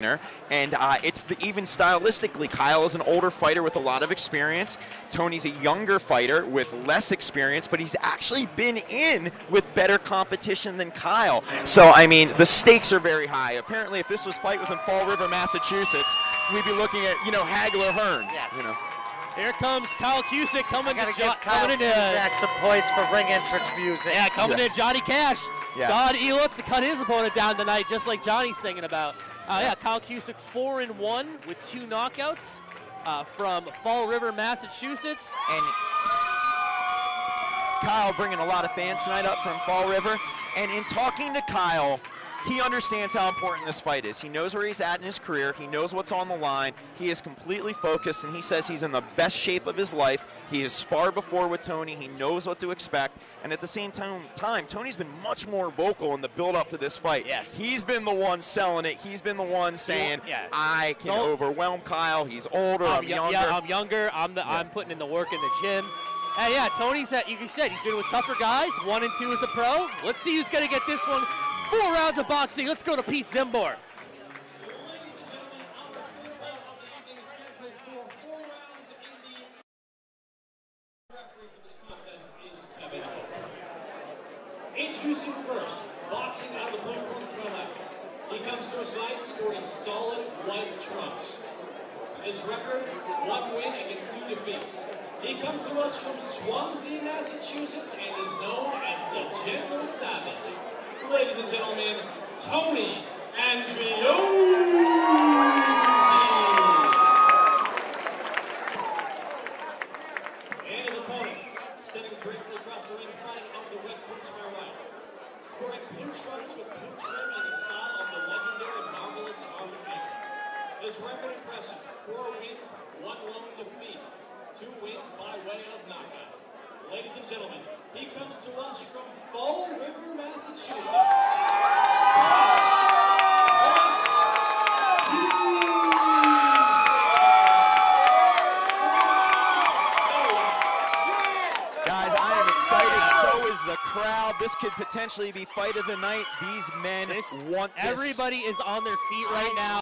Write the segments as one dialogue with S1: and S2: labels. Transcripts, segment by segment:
S1: And even stylistically, Kyle is an older fighter with a lot of experience. Tony's a younger fighter with less experience, but he's actually been in with better competition than Kyle. So, I mean, the stakes are very high. Apparently, if this fight was in Fall River, Massachusetts, we'd be looking at, Hagler Hearns.
S2: Yes.
S3: Here comes Kyle Cusick coming to
S2: Cusick some points for ring entrance music.
S3: Yeah, coming to Johnny Cash.
S1: Yeah.
S3: God, he wants to cut his opponent down tonight, just like Johnny's singing about. Kyle Cusick 4-1 with 2 knockouts from Fall River, Massachusetts.
S1: And Kyle bringing a lot of fans tonight up from Fall River. And in talking to Kyle, he understands how important this fight is. He knows where he's at in his career. He knows what's on the line. He is completely focused, and he says he's in the best shape of his life. He has sparred before with Tony. He knows what to expect. And at the same time, Tony's been much more vocal in the build-up to this fight.
S3: Yes.
S1: He's been the one selling it. He's been the one saying, I can overwhelm Kyle. He's older. I'm younger.
S3: Yeah, I'm younger. I'm putting in the work in the gym. And yeah, Tony's, you said, he's been with tougher guys. 1 and 2 as a pro. Let's see who's going to get this one. 4 rounds of boxing. Let's go to Pete Zimbor.
S4: Introducing first, boxing out of the blue corner to my left. He comes to his side sporting solid white trunks. His record, 1 win against 2 defeats. He comes to us from Swansea, Massachusetts, and is known as the Gentle Savage. Ladies and gentlemen, Tony Andreozzi. And his opponent, standing directly across the ring, fighting up the red corner to my right. Sporting blue trunks with blue trim in the style of the legendary marvelous Arthur Anker. His record impressive, 4 wins, 1 lone defeat, 2 wins by way of knockout. Ladies and gentlemen, he comes to us from Fall River, Massachusetts.
S1: Guys, I am excited. So is the crowd. This could potentially be fight of the night. These men want this.
S3: Everybody is on their feet right now.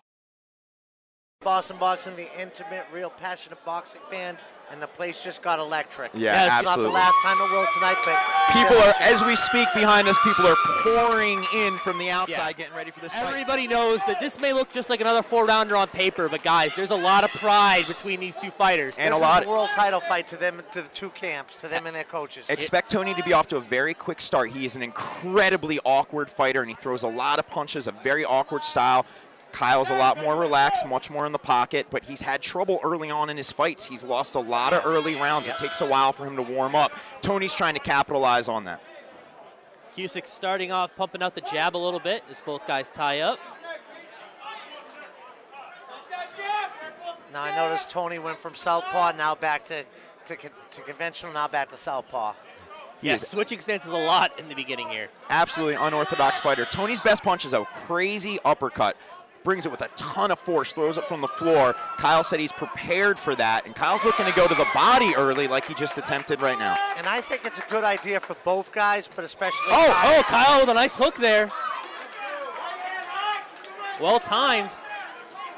S2: Boston Boxing, the intimate, real passionate boxing fans, and the place just got electric.
S1: Yeah,
S2: It's
S1: absolutely.
S2: not the last time it will tonight, but
S1: people are, as we speak behind us, people are pouring in from the outside getting ready for this fight.
S3: Everybody knows that this may look just like another 4-rounder on paper, but guys, there's a lot of pride between these 2 fighters.
S1: And
S2: this
S1: a lot
S2: is a world title fight to them, to the 2 camps, to them and their coaches.
S1: Expect Tony to be off to a very quick start. He is an incredibly awkward fighter, and he throws a lot of punches, a very awkward style. Kyle's a lot more relaxed, much more in the pocket, but he's had trouble early on in his fights. He's lost a lot of early rounds. It takes a while for him to warm up. Tony's trying to capitalize on that.
S3: Cusick starting off, pumping out the jab a little bit as both guys tie up.
S2: Now I noticed Tony went from southpaw, now back to conventional, now back to southpaw.
S3: Yes, switching stances a lot in the beginning here.
S1: Absolutely unorthodox fighter. Tony's best punch is a crazy uppercut. Brings it with a ton of force, throws it from the floor. Kyle said he's prepared for that, and Kyle's looking to go to the body early like he just attempted right now.
S2: And I think it's a good idea for both guys, but especially
S3: Kyle with a nice hook there. Well timed.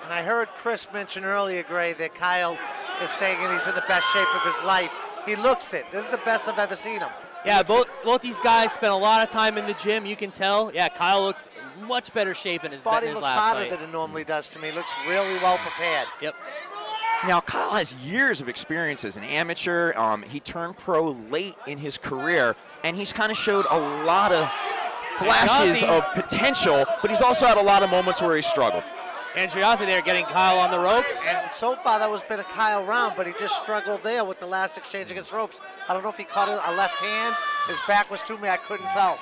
S2: And I heard Chris mention earlier, Gray, that Kyle is saying that he's in the best shape of his life. He looks it. This is the best I've ever seen him.
S3: Yeah, both these guys spent a lot of time in the gym. You can tell. Yeah, Kyle looks much better shape in his last fight.
S2: His body looks harder than it normally does to me. Looks really well prepared.
S3: Yep.
S1: Now, Kyle has years of experience as an amateur. He turned pro late in his career, and he's kind of showed a lot of flashes of potential, but he's also had a lot of moments where he struggled.
S3: Andreozzi there getting Kyle on the ropes.
S2: And so far that was been a Kyle round, but he just struggled there with the last exchange against ropes. I don't know if he caught a left hand. His back was to me. I couldn't tell.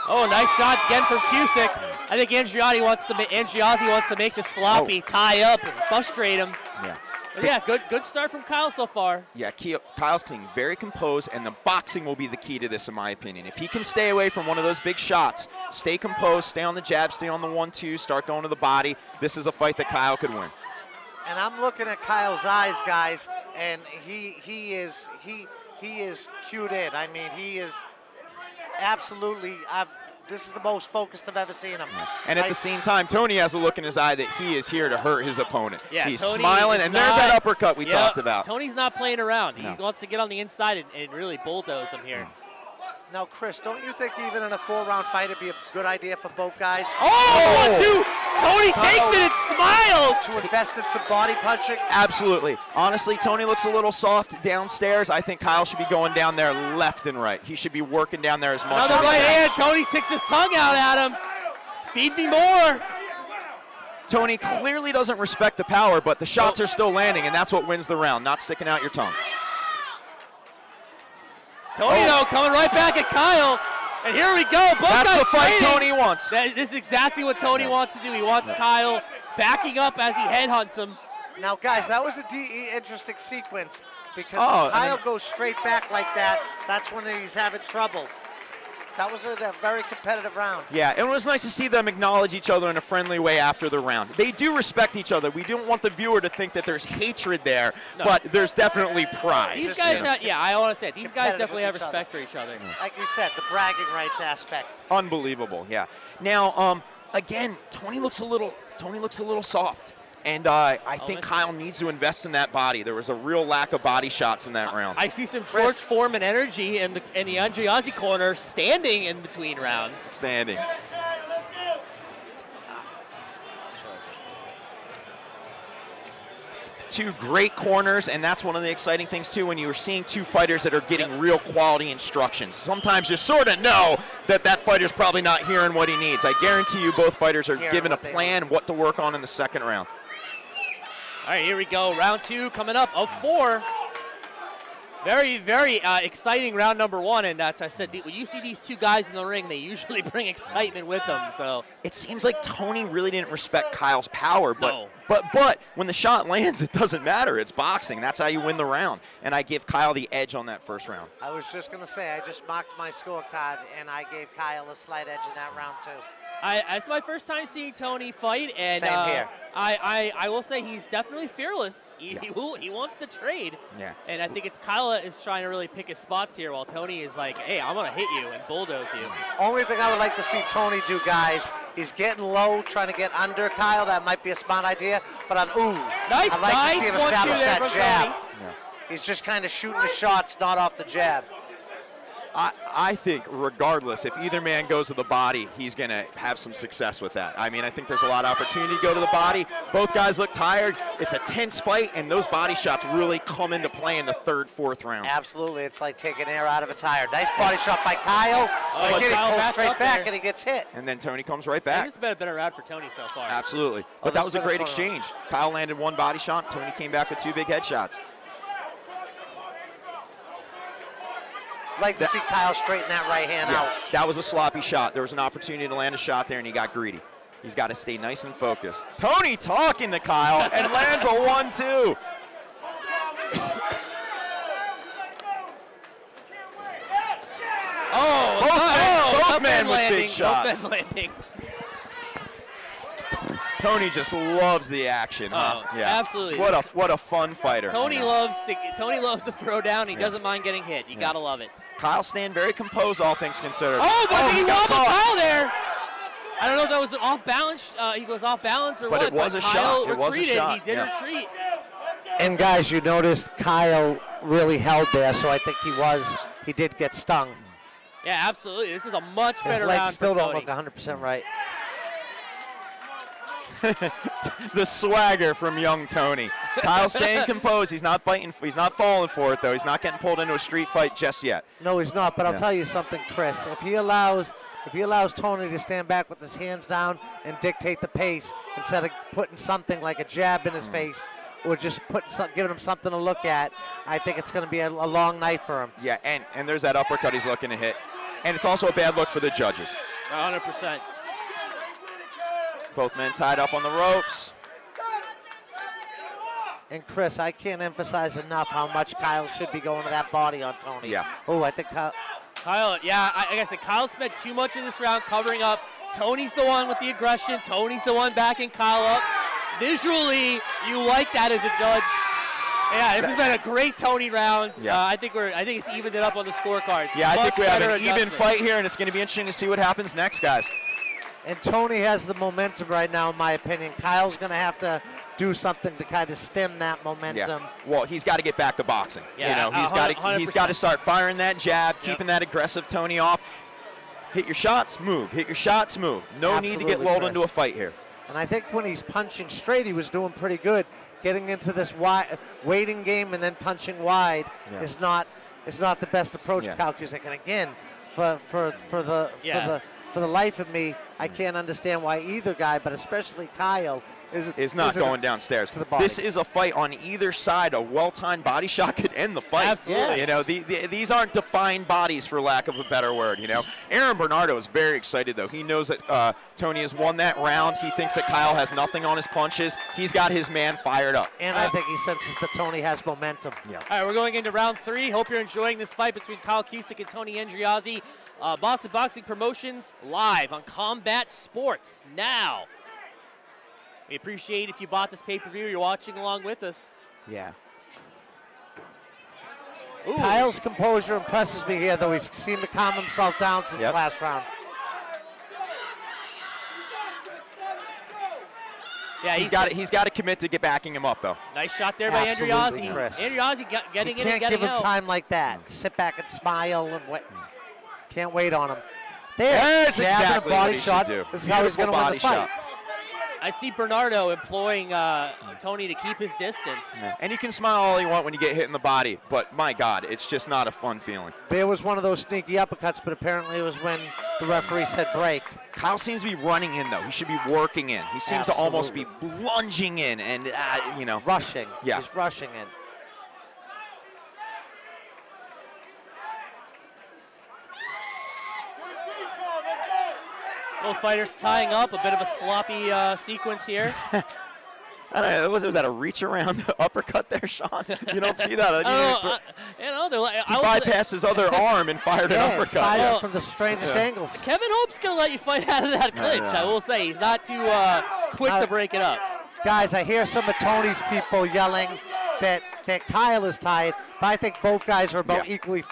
S3: Oh, nice shot again from Cusick. I think Andreozzi wants to make the sloppy tie up and frustrate him.
S1: Yeah.
S3: But yeah, good start from Kyle so far.
S1: Yeah, Kyle's staying very composed, and the boxing will be the key to this, in my opinion. If he can stay away from one of those big shots, stay composed, stay on the jab, stay on the 1-2, start going to the body, this is a fight that Kyle could win.
S2: And I'm looking at Kyle's eyes, guys, and he is cued in. I mean, he is absolutely. this is the most focused I've ever seen him.
S1: And at the same time, Tony has a look in his eye that he is here to hurt his opponent.
S3: Yeah,
S1: he's
S3: Tony
S1: smiling, and there's that uppercut we talked about.
S3: Tony's not playing around.
S1: No.
S3: He wants to get on the inside and really bulldoze him here.
S2: Now, Chris, don't you think even in a 4-round fight it'd be a good idea for both guys?
S3: Oh, 1-2! Tony takes it and smiles!
S2: To invest in some body punching?
S1: Absolutely. Honestly, Tony looks a little soft downstairs. I think Kyle should be going down there left and right. He should be working down there as much
S3: Another
S1: as
S3: right
S1: he can.
S3: hand. Tony sticks his tongue out at him. Feed me more.
S1: Tony clearly doesn't respect the power, but the shots are still landing, and that's what wins the round, not sticking out your tongue.
S3: Tony, though, coming right back at Kyle. And here we go. Both
S1: That's
S3: guys
S1: the fight
S3: trading.
S1: Tony wants.
S3: This is exactly what Tony wants to do. He wants Kyle backing up as he headhunts him.
S2: Now, guys, that was a interesting sequence because
S1: Oh,
S2: when Kyle goes straight back like that, that's when he's having trouble. That was a very competitive round.
S1: Yeah, it was nice to see them acknowledge each other in a friendly way after the round. They do respect each other. We don't want the viewer to think that there's hatred there, but there's definitely pride.
S3: These guys, I want to say it. These guys
S2: Competitive
S3: definitely have
S2: with each
S3: respect for each other.
S2: Like you said, the bragging rights aspect.
S1: Unbelievable, yeah. Now, again, Tony looks a little soft. And I think Kyle needs to invest in that body. There was a real lack of body shots in that round.
S3: I see some George Foreman energy in the Andreozzi corner, standing in between rounds.
S1: Standing. Two great corners, and that's one of the exciting things too when you're seeing two fighters that are getting real quality instructions. Sometimes you sort of know that fighter's probably not hearing what he needs. I guarantee you both fighters are given a plan what to work on in the second round.
S3: All right, here we go. Round 2 coming up of 4. Very, very exciting round number 1. And as I said, when you see these two guys in the ring, they usually bring excitement with them. So
S1: it seems like Tony really didn't respect Kyle's power, but
S3: No.
S1: but when the shot lands, it doesn't matter. It's boxing. That's how you win the round. And I give Kyle the edge on that first round.
S2: I was just going to say, I just marked my scorecard, and I gave Kyle a slight edge in that round, too.
S3: It's my first time seeing Tony fight, and
S2: Same here.
S3: I will say he's definitely fearless. He wants to trade.
S1: Yeah.
S3: And I think it's Kyle is trying to really pick his spots here, while Tony is like, hey, I'm going to hit you and bulldoze you.
S2: Only thing I would like to see Tony do, guys, he's getting low, trying to get under Kyle. That might be a smart idea. But I'd like to see him establish that jab. He's just kind of shooting the shots, not off the jab.
S1: I think regardless, if either man goes to the body, he's going to have some success with that. I mean, I think there's a lot of opportunity to go to the body. Both guys look tired. It's a tense fight, and those body shots really come into play in the third, fourth round.
S2: Absolutely. It's like taking air out of a tire. Nice body shot by Kyle. But again, he pulls straight back, and he gets hit.
S1: And then Tony comes right back.
S3: This has been a better round for Tony so far.
S1: Absolutely. But that was a great exchange. Kyle landed one body shot. Tony came back with two big headshots.
S2: Like to see Kyle straighten that right hand out.
S1: That was a sloppy shot. There was an opportunity to land a shot there, and he got greedy. He's got to stay nice and focused. Tony talking to Kyle and lands a 1-2. Both men with big shots.
S3: Both men landing.
S1: Tony just loves the action, huh?
S3: Yeah, absolutely.
S1: What a fun fighter.
S3: Tony loves to throw down. He doesn't mind getting hit. You gotta love it.
S1: Kyle staying very composed, all things considered.
S3: Oh, but he wobbled Kyle there. I don't know if that was off balance. He goes off balance or what.
S1: But it was a shot.
S3: It was a shot. He did retreat.
S2: And guys, you noticed Kyle really held there, so I think he did get stung.
S3: Yeah, absolutely. This is a much better
S2: round. His
S3: round
S2: legs still
S3: for
S2: don't look 100% right.
S1: The swagger from young Tony. Kyle staying composed. He's not biting. He's not falling for it, though. He's not getting pulled into a street fight just yet.
S2: No, he's not. But I'll tell you something, Chris. If he allows Tony to stand back with his hands down and dictate the pace instead of putting something like a jab in his face or just giving him something to look at, I think it's going to be a long night for him.
S1: Yeah, and there's that uppercut he's looking to hit. And it's also a bad look for the judges.
S3: 100%.
S1: Both men tied up on the ropes.
S2: And Chris, I can't emphasize enough how much Kyle should be going to that body on Tony.
S1: Yeah.
S2: Oh, I think
S3: Kyle, like I said, Kyle spent too much in this round covering up. Tony's the one with the aggression. Tony's the one backing Kyle up. Visually, you like that as a judge. Yeah, this has been a great Tony round.
S1: Yeah.
S3: I think it's evened it up on the scorecards.
S1: Yeah, I think we have an even
S3: adjustment.
S1: fight here, and it's going to be interesting to see what happens next, guys.
S2: And Tony has the momentum right now, in my opinion. Kyle's going to have to do something to kind of stem that momentum.
S1: Yeah. Well, he's got to get back to boxing.
S3: Yeah,
S1: He's got to start firing that jab, keeping that aggressive Tony off. Hit your shots, move. Hit your shots, move. No need to get lulled
S2: Chris.
S1: into a fight here.
S2: And I think when he's punching straight, he was doing pretty good. Getting into this waiting game and then punching wide is not the best approach to Kyle Cusick. And again, for the life of me, I can't understand why either guy, but especially Kyle,
S1: is not going downstairs.
S2: To the body.
S1: This is a fight on either side. A well-timed body shot could end the fight.
S3: Absolutely.
S1: You know, these aren't defined bodies, for lack of a better word. You know, Aaron Bernardo is very excited though. He knows that Tony has won that round. He thinks that Kyle has nothing on his punches. He's got his man fired up.
S2: And I think he senses that Tony has momentum.
S1: Yeah.
S3: All right, we're going into round 3. Hope you're enjoying this fight between Kyle Cusick and Tony Andreozzi. Boston Boxing Promotions live on Combat Sports now. We appreciate if you bought this pay-per-view, you're watching along with us.
S2: Yeah.
S3: Ooh.
S2: Kyle's composure impresses me here, though. He's seemed to calm himself down since last round.
S3: Yeah,
S1: he's got to commit to get backing him up though.
S3: Nice shot there by
S2: Absolutely,
S3: Andreozzi.
S2: Chris.
S3: Andreozzi getting
S2: You
S3: in and
S2: can't
S3: getting
S2: give him
S3: out.
S2: time like that. Sit back and smile and wait. Can't wait on him. There,
S1: That's
S2: jab and a
S1: exactly
S2: body
S1: what he
S2: shot.
S1: should do.
S2: This is how he's going to win the fight.
S3: I see Bernardo employing Tony to keep his distance.
S1: And you can smile all you want when you get hit in the body, but my God, it's just not a fun feeling.
S2: There was one of those sneaky uppercuts, but apparently it was when the referee said break.
S1: Kyle seems to be running in, though. He should be working in. He seems to almost be lunging in and, you know.
S2: Rushing.
S1: Yeah.
S2: He's rushing in.
S3: Both fighters tying up, a bit of a sloppy sequence here.
S1: I don't know, was that a reach around uppercut there, Sean? You don't see that. He bypassed his other arm and fired an uppercut.
S2: Fired from the strangest angles.
S3: Kevin Hope's going to let you fight out of that clinch, I will say. He's not too quick to break it up.
S2: Guys, I hear some of Tony's people yelling that Kyle is tired, but I think both guys are about equally.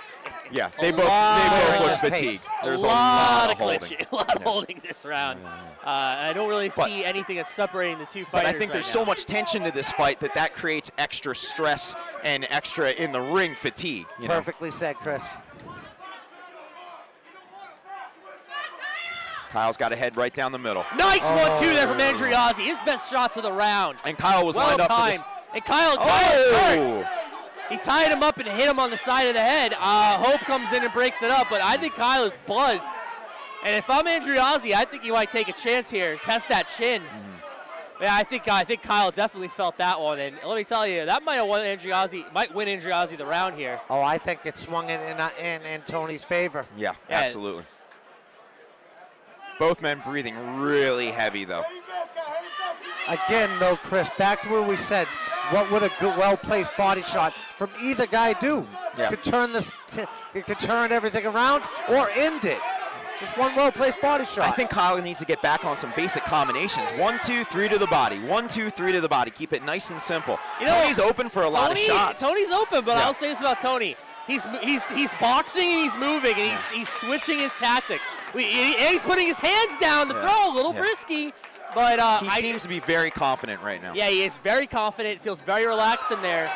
S1: Yeah, they both look fatigued. There's a lot of holding.
S3: A lot of holding this round. I don't really see anything that's separating the two fighters.
S1: But I think there's so much tension to this fight that creates extra stress and extra in the ring fatigue.
S2: Perfectly said, Chris.
S1: Kyle's got to head right down the middle.
S3: Nice 1-2 there from Andreozzi. His best shots of the round.
S1: And Kyle was lined up for this.
S3: And Kyle hurt. He tied him up and hit him on the side of the head. Hope comes in and breaks it up, but I think Kyle is buzzed. And if I'm Andreozzi, I think he might take a chance here, test that chin. Yeah, I think Kyle definitely felt that one, and let me tell you, that might win Andreozzi the round here.
S2: Oh, I think it swung in Tony's favor.
S1: Yeah, absolutely. Both men breathing really heavy, though.
S2: Again, though, Chris, back to where we said, what would a good, well-placed body shot from either guy do?
S1: Yeah.
S2: It could turn everything around or end it. Just one well-placed body shot.
S1: I think Kyle needs to get back on some basic combinations. 1, 2, 3 to the body. 1, 2, 3 to the body. Keep it nice and simple. Tony's open for a lot of shots.
S3: Tony's open, but I'll say this about Tony. He's boxing and he's moving and he's switching his tactics. He's putting his hands down to throw, a little risky. But
S1: he seems to be very confident right now.
S3: Yeah, he is very confident. Feels very relaxed in there.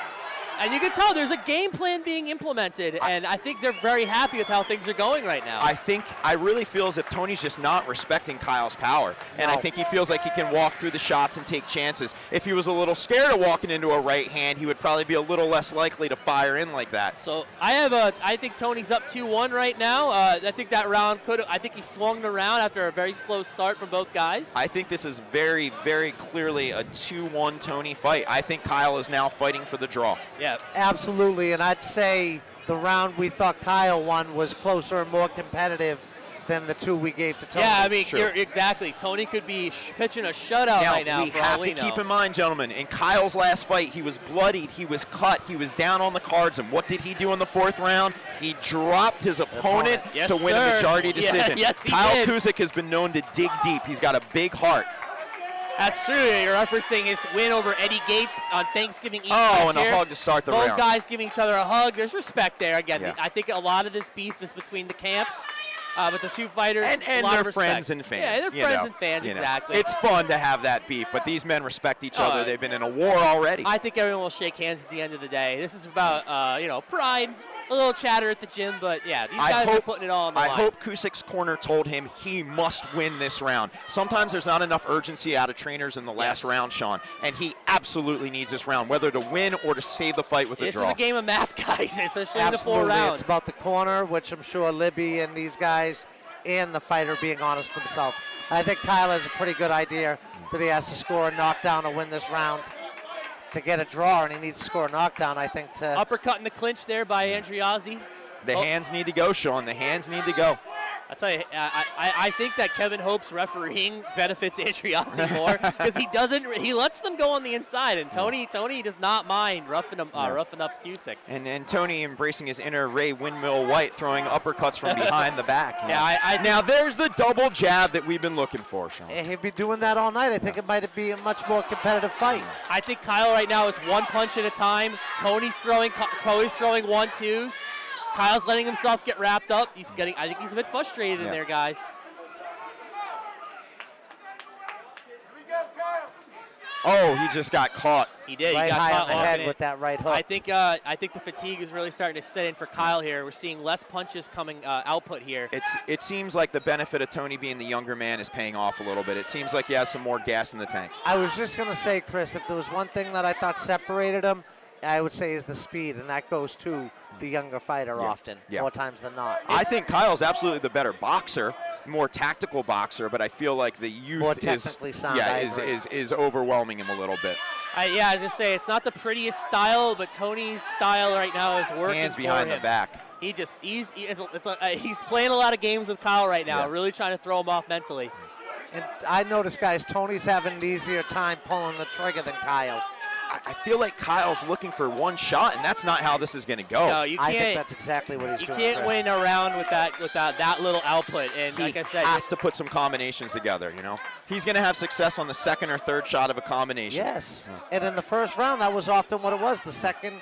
S3: And you can tell there's a game plan being implemented, and I think they're very happy with how things are going right now.
S1: I really feel as if Tony's just not respecting Kyle's power, and I think he feels like he can walk through the shots and take chances. If he was a little scared of walking into a right hand, he would probably be a little less likely to fire in like that.
S3: So I think Tony's up 2-1 right now. I think that round I think he swung around after a very slow start from both guys.
S1: I think this is very, very clearly a 2-1 Tony fight. I think Kyle is now fighting for the draw.
S3: Yeah.
S2: Absolutely, and I'd say the round we thought Kyle won was closer and more competitive than the two we gave to Tony.
S3: Yeah, I mean, exactly. Tony could be pitching a shutout right now.
S1: We have to keep in mind, gentlemen, in Kyle's last fight, he was bloodied, he was cut, he was down on the cards, and what did he do in the 4th round? He dropped his opponent to win a majority decision.
S3: Yes,
S1: Kyle Cusick has been known to dig deep. He's got a big heart.
S3: That's true. You're referencing his win over Eddie Gates on Thanksgiving Eve.
S1: Oh, and a hug to start the round.
S3: Both guys giving each other a hug. There's respect there. Again,
S1: Yeah.
S3: I think a lot of this beef is between the camps. But the two fighters,
S1: and
S3: a lot
S1: they're
S3: of respect.
S1: friends and fans.
S3: Yeah, they're friends and fans, exactly.
S1: It's fun to have that beef, but these men respect each other. They've been in a war already.
S3: I think everyone will shake hands at the end of the day. This is about, pride, a little chatter at the gym, but yeah, these guys are putting it all on the line.
S1: I hope Cusick's corner told him he must win this round. Sometimes there's not enough urgency out of trainers in the last round, Sean, and he absolutely needs this round, whether to win or to save the fight with a draw.
S3: This is a game of math, guys, especially in the 4
S2: Absolutely.
S3: rounds.
S2: It's about the corner, which I'm sure Libby and these guys and the fighter being honest with himself. I think Kyle has a pretty good idea that he has to score a knockdown to win this round to get a draw, and he needs to score a knockdown, I think, to...
S3: Uppercut in the clinch there by Andreozzi.
S1: The hands need to go, Sean. The hands need to go.
S3: I'll tell you, I think that Kevin Hope's refereeing benefits Andreozzi more because he lets them go on the inside, and Tony does not mind roughing up Cusick.
S1: And Tony embracing his inner Ray Windmill White, throwing uppercuts from behind the back.
S3: Yeah,
S1: now there's the double jab that we've been looking for, Sean.
S2: He'd be doing that all night. I think it might be a much more competitive fight.
S3: I think Kyle right now is one punch at a time. Tony's throwing 1-2s. Kyle's letting himself get wrapped up. I think he's a bit frustrated in there, guys.
S1: Oh, he just got caught.
S3: He did.
S2: Right
S3: he got
S2: high
S3: caught
S2: on the head with that right hook.
S3: I think the fatigue is really starting to set in for Kyle here. We're seeing less punches coming output here.
S1: It seems like the benefit of Tony being the younger man is paying off a little bit. It seems like he has some more gas in the tank.
S2: I was just going to say, Chris, if there was one thing that I thought separated him, I would say is the speed, and that goes to the younger fighter often, more times than not.
S1: I think Kyle's absolutely the better boxer, more tactical boxer, but I feel like the youth
S2: more technically sound,
S1: is overwhelming him a little bit.
S3: Yeah, as I say, it's not the prettiest style, but Tony's style right now is working.
S1: Hands behind the back.
S3: He's playing a lot of games with Kyle right now, really trying to throw him off mentally.
S2: And I noticed, guys, Tony's having an easier time pulling the trigger than Kyle.
S1: I feel like Kyle's looking for one shot, and that's not how this is going to go.
S3: No, you can't.
S2: I think that's exactly what he's doing.
S3: You can't win a round with that little output. And like I said,
S1: he has to put some combinations together. He's going to have success on the second or third shot of a combination.
S2: Yes, and in the first round, that was often what it was. The second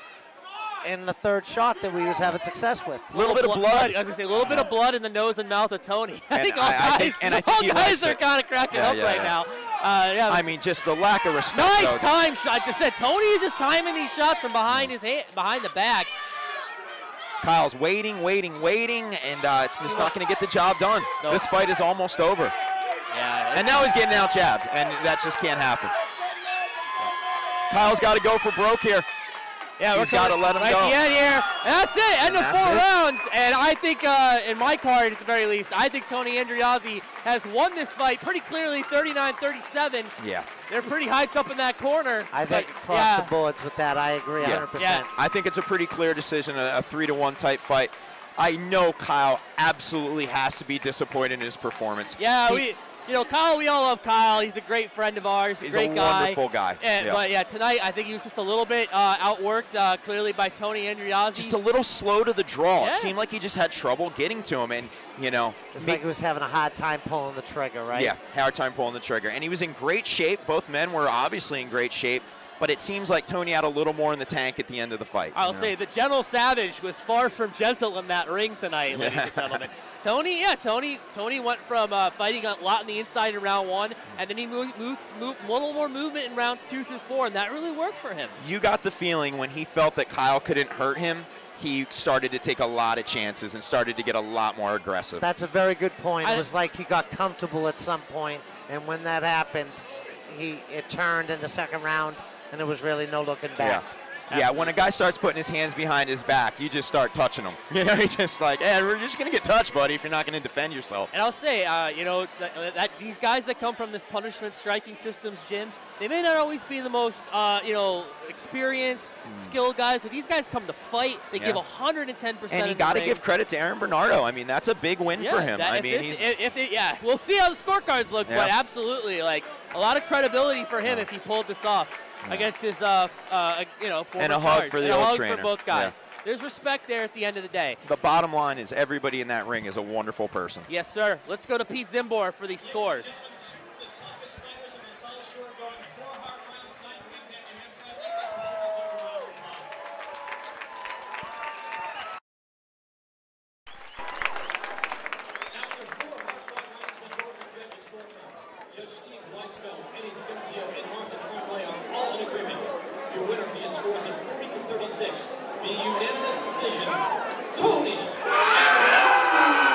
S2: and the third shot that we was having success with.
S3: A little bit of blood. I was going to say, a little bit of blood in the nose and mouth of Tony. I think all guys are kind of cracking up right now.
S1: I mean, just the lack of respect.
S3: Nice time shot. I just said Tony is just timing these shots from behind the back.
S1: Kyle's waiting, and it's just not going to get the job done. Nope. This fight is almost over.
S3: Yeah.
S1: And now he's getting out jabbed, and that just can't happen. Kyle's got to go for broke here.
S3: Yeah,
S1: he's got to let him go.
S3: Right at the end here. That's it. End of 4 rounds. And I think, in my card at the very least, I think Tony Andreozzi has won this fight pretty clearly, 39-37.
S1: Yeah.
S3: They're pretty hyped up in that corner.
S2: I think across the boards with that, I agree 100%.
S3: Yeah.
S1: I think it's a pretty clear decision, a 3-1 type fight. I know Kyle absolutely has to be disappointed in his performance.
S3: Yeah, Kyle, we all love Kyle. He's a great friend of ours.
S1: He's
S3: a great guy.
S1: Wonderful guy.
S3: But tonight I think he was just a little bit outworked, clearly by Tony Andreozzi.
S1: Just a little slow to the draw. It seemed like he just had trouble getting to him, and
S2: it's like he was having a hard time pulling the trigger, right?
S1: Yeah, hard time pulling the trigger, and he was in great shape. Both men were obviously in great shape. But it seems like Tony had a little more in the tank at the end of the fight.
S3: I'll say the Gentle Savage was far from gentle in that ring tonight, ladies and gentlemen. Tony went from fighting a lot on the inside in round 1, and then he moved a little more movement in rounds 2 through 4, and that really worked for him.
S1: You got the feeling when he felt that Kyle couldn't hurt him, he started to take a lot of chances and started to get a lot more aggressive.
S2: That's a very good point. It was like he got comfortable at some point, and when that happened, it turned in the second round. And it was really no looking back.
S1: Yeah, when a guy starts putting his hands behind his back, you just start touching him. He's just like, we're just going to get touched, buddy, if you're not going to defend yourself.
S3: And I'll say, that these guys that come from this punishment striking systems gym, they may not always be the most, experienced, skilled guys, but these guys come to fight. They give 110%.
S1: And you got to give credit to Aaron Bernardo. I mean, that's a big win for him.
S3: We'll see how the scorecards look, but absolutely, a lot of credibility for him if he pulled this off against his, former
S1: and a hug for the old trainer.
S3: For both guys. Yeah. There's respect there at the end of the day.
S1: The bottom line is everybody in that ring is a wonderful person.
S3: Yes, sir. Let's go to Pete Zimbor for these scores.
S4: winner via scores of 40-36 via unanimous decision, Tony Andreozzi.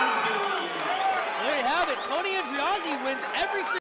S3: There you have it. Tony Andreozzi wins every single